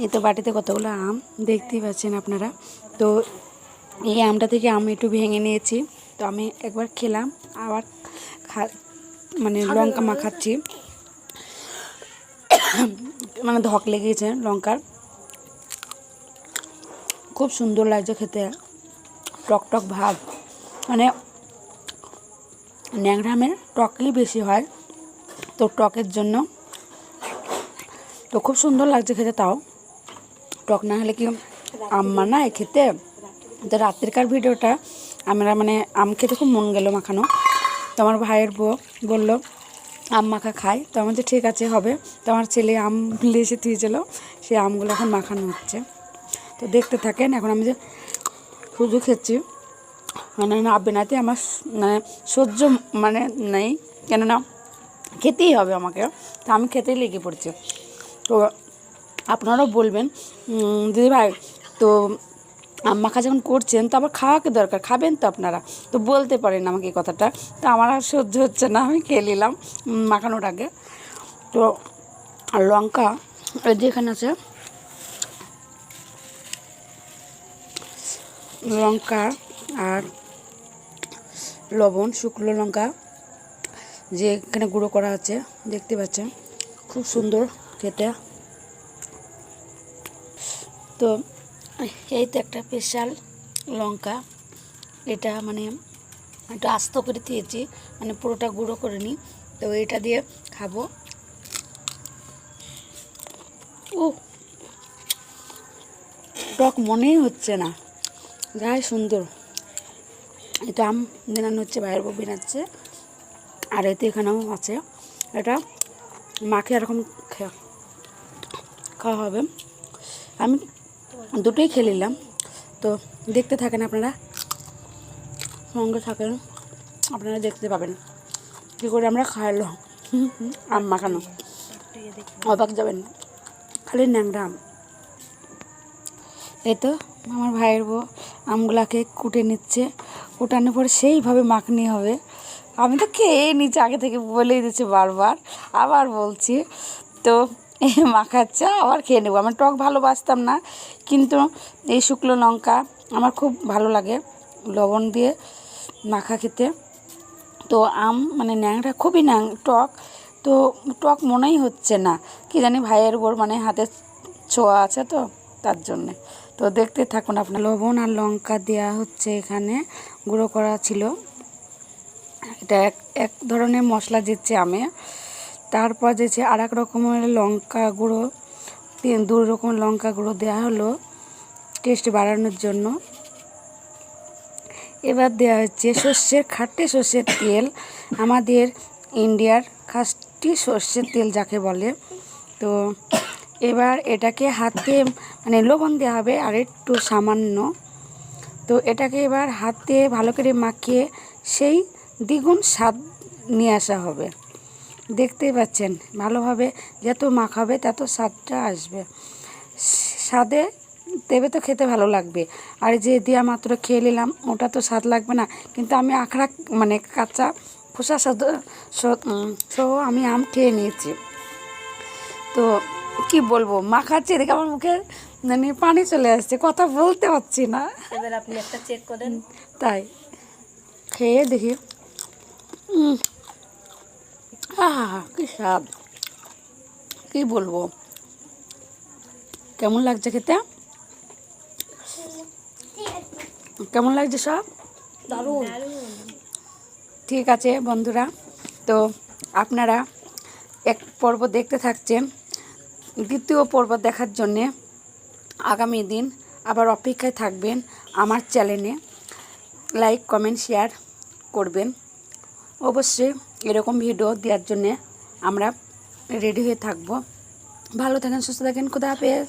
এই তো বাটিতে কতগুলো আম দেখতেই পাচ্ছেন আপনারা। তো এই আমটা থেকে আমি একটু ভেঙে নিয়েছি। তো আমি একবার খেলাম, আবার মানে লঙ্কা মাখাচ্ছি, মানে ধক লেগেছে লঙ্কার। খুব সুন্দর লাগছে খেতে, টক টক ভাব, মানে ন্যাংরা আমের টকই বেশি হয়, তো টকের জন্য তো খুব সুন্দর লাগছে খেতে। তাও টক না হলে কি আম মানায় খেতে। তো রাত্রিকার ভিডিওটা আমরা মানে আম খেতে খুব মন গেল মাখানো। তো আমার ভাইয়ের বউ বললো আম মাখা খাই, তো আমার যে ঠিক আছে হবে। তো আমার ছেলে আম এসে দিয়েছিল, সেই আমগুলো এখন মাখানো হচ্ছে। তো দেখতে থাকেন। এখন আমি যে শুধু খেয়েছি, মানে না বেনাতে আমার মানে সহ্য মানে নেই, কেননা খেতেই হবে আমাকে। তো আমি খেতেই লেগে পড়ছি। তো আপনারাও বলবেন দিদি ভাই, তো আম মাখা যখন করছেন তো আবার খাওয়াকে দরকার, খাবেন তো আপনারা, তো বলতে পারেন আমাকে এই কথাটা। তো আমার আর সহ্য হচ্ছে না, আমি খেয়ে নিলাম মাখানোর আগে। তো আর লঙ্কা যেখানে আছে, লঙ্কা আর লবণ, শুকনো লঙ্কা যে এখানে গুঁড়ো করা আছে দেখতে পাচ্ছেন, খুব সুন্দর খেতে। তো এই তো একটা স্পেশাল লঙ্কা, এটা মানে একটু আস্ত করে দিয়েছি, মানে পুরোটা গুঁড়ো করে নিই। তো এটা দিয়ে খাবো। ও টক মনেই হচ্ছে না, যাই সুন্দর। এটা আম বেনানো হচ্ছে, বাইরের বউ বেনাচ্ছে, আর এতে এখানেও আছে। এটা মাখে এরকম খাওয়া হবে। আমি দুটোই খেয়ে নিলাম। তো দেখতে থাকেন আপনারা, সঙ্গে থাকেন, আপনারা দেখতে পাবেন কী করে আমরা খাইলাম আম মাখানো। অবাক যাবেন, খালি ন্যাংরা আম। এই তো আমার ভাইয়ের বউ আমগুলাকে কুটে নিচ্ছে, কুটানোর পরে সেইভাবে মাখনি হবে। আমি তো খেয়ে নিচ্ছি, আগে থেকে বলেই দিচ্ছি বারবার, আবার বলছি। তো মাখাচ্ছে, আবার খেয়ে নেবো। আমার টক ভালোবাসতাম না, কিন্তু এই শুকনো লঙ্কা আমার খুব ভালো লাগে লবণ দিয়ে মাখা খেতে। তো আম মানে ন্যাংরা খুবই টক, তো টক মনেই হচ্ছে না, কি জানি ভাইয়ের বোর মানে হাতে ছোঁয়া আছে তো তার জন্যে। তো দেখতে থাকুন আপনার। লবণ আর লঙ্কা দেওয়া হচ্ছে, এখানে গুঁড়ো করা ছিল। এটা এক ধরনের মশলা দিচ্ছে আমে। তারপর দিচ্ছে আর এক রকমের লঙ্কা গুঁড়ো, 2 রকমের লঙ্কা গুঁড়ো দেওয়া হলো টেস্ট বাড়ানোর জন্য। এবার দেওয়া হচ্ছে খাঁটি সর্ষের তেল, আমাদের ইন্ডিয়ার খাঁটি সর্ষের তেল যাকে বলে। তো এবার এটাকে হাতে মানে লবণ দেওয়া হবে আর একটু সামান্য। তো এটাকে এবার হাতে ভালো করে মাখিয়ে সেই দ্বিগুণ স্বাদ নিয়ে আসা হবে। দেখতেই পাচ্ছেন, ভালোভাবে যত মাখাবে তত স্বাদটা আসবে। স্বাদে দেবে তো খেতে ভালো লাগবে, আর যে দেওয়া মাত্র খেয়ে নিলাম ওটা তো স্বাদ লাগবে না। কিন্তু আমি আখড়া মানে কাঁচা খোসা সহ আমি আম খেয়ে নিয়েছি। তো কি বলবো, মাখাচ্ছি এদিকে আমার মুখে মানে পানি চলে আসছে, কথা বলতে পারছি না। এবার আপনি একটা চেক করেন। তাই খেয়ে দেখি, কি স্বাদ, কি বলবো, কেমন লাগছে খেতে, কেমন লাগছে সব? দারুণ। ঠিক আছে বন্ধুরা, তো আপনারা এক পর্ব দেখতে থাকছেন, দ্বিতীয় পর্ব দেখার জন্যে আগামী দিন আবার অপেক্ষায় থাকবেন আমার চ্যানেলে। লাইক কমেন্ট শেয়ার করবেন অবশ্যই। এরকম ভিডিও দেওয়ার জন্যে আমরা রেডি হয়ে থাকবো। ভালো থাকেন, সুস্থ থাকেন, খোদা হাফেজ।